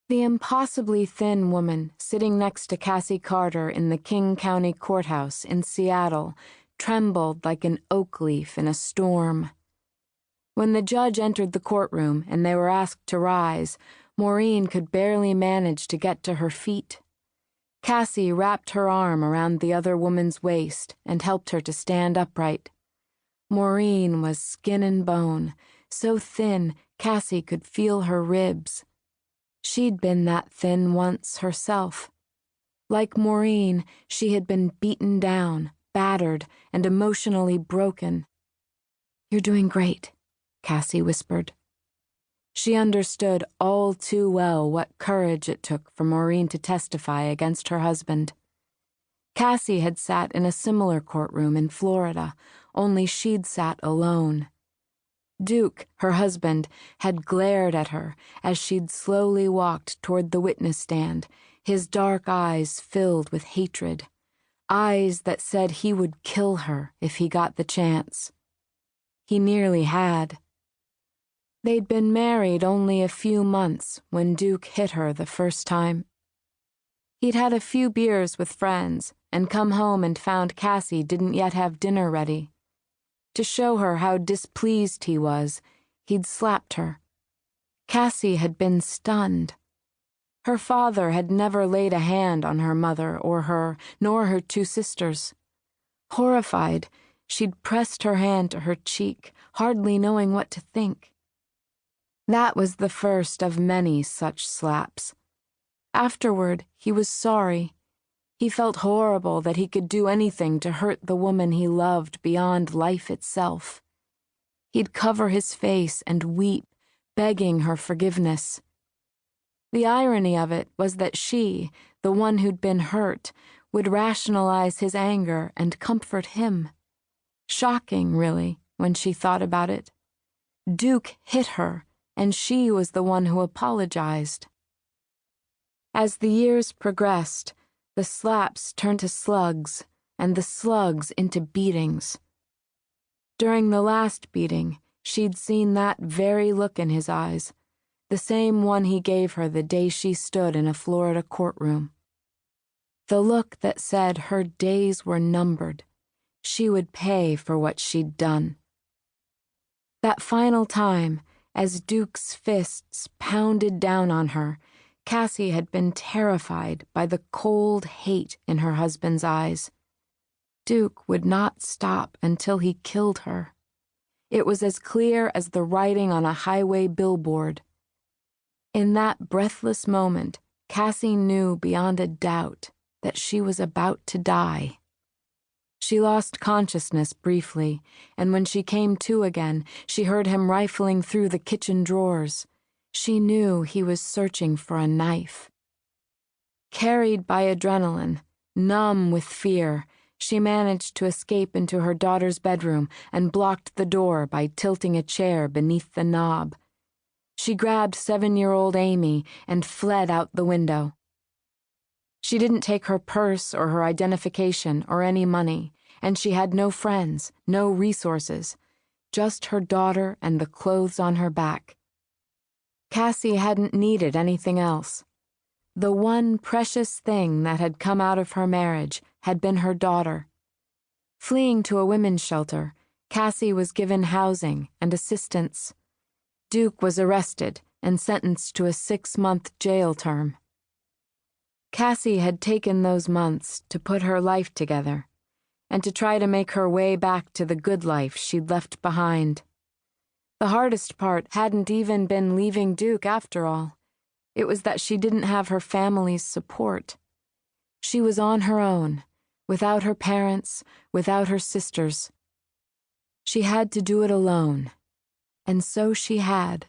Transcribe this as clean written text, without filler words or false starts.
The impossibly thin woman sitting next to Cassie Carter in the King County Courthouse in Seattle trembled like an oak leaf in a storm. When the judge entered the courtroom and they were asked to rise, Maureen could barely manage to get to her feet. Cassie wrapped her arm around the other woman's waist and helped her to stand upright. Maureen was skin and bone, so thin Cassie could feel her ribs. She'd been that thin once herself. Like Maureen, she had been beaten down, battered, and emotionally broken. "You're doing great," Cassie whispered. She understood all too well what courage it took for Maureen to testify against her husband. Cassie had sat in a similar courtroom in Florida, only she'd sat alone. Duke, her husband, had glared at her as she'd slowly walked toward the witness stand, his dark eyes filled with hatred, eyes that said he would kill her if he got the chance. He nearly had. They'd been married only a few months when Duke hit her the first time. He'd had a few beers with friends and come home and found Cassie didn't yet have dinner ready. To show her how displeased he was, he'd slapped her. Cassie had been stunned. Her father had never laid a hand on her mother or her, nor her two sisters. Horrified, she'd pressed her hand to her cheek, hardly knowing what to think. That was the first of many such slaps. Afterward, he was sorry. He felt horrible that he could do anything to hurt the woman he loved beyond life itself. He'd cover his face and weep, begging her forgiveness. The irony of it was that she, the one who'd been hurt, would rationalize his anger and comfort him. Shocking, really, when she thought about it. Duke hit her, and she was the one who apologized. As the years progressed, the slaps turned to slugs, and the slugs into beatings. During the last beating, she'd seen that very look in his eyes, the same one he gave her the day she stood in a Florida courtroom. The look that said her days were numbered. She would pay for what she'd done. That final time, as Duke's fists pounded down on her, Cassie had been terrified by the cold hate in her husband's eyes. Duke would not stop until he killed her. It was as clear as the writing on a highway billboard. In that breathless moment, Cassie knew beyond a doubt that she was about to die. She lost consciousness briefly, and when she came to again, she heard him rifling through the kitchen drawers. She knew he was searching for a knife. Carried by adrenaline, numb with fear, she managed to escape into her daughter's bedroom and blocked the door by tilting a chair beneath the knob. She grabbed 7-year-old Amy and fled out the window. She didn't take her purse or her identification or any money, and she had no friends, no resources, just her daughter and the clothes on her back. Cassie hadn't needed anything else. The one precious thing that had come out of her marriage had been her daughter. Fleeing to a women's shelter, Cassie was given housing and assistance. Duke was arrested and sentenced to a 6-month jail term. Cassie had taken those months to put her life together and to try to make her way back to the good life she'd left behind. The hardest part hadn't even been leaving Duke after all. It was that she didn't have her family's support. She was on her own, without her parents, without her sisters. She had to do it alone, and so she had.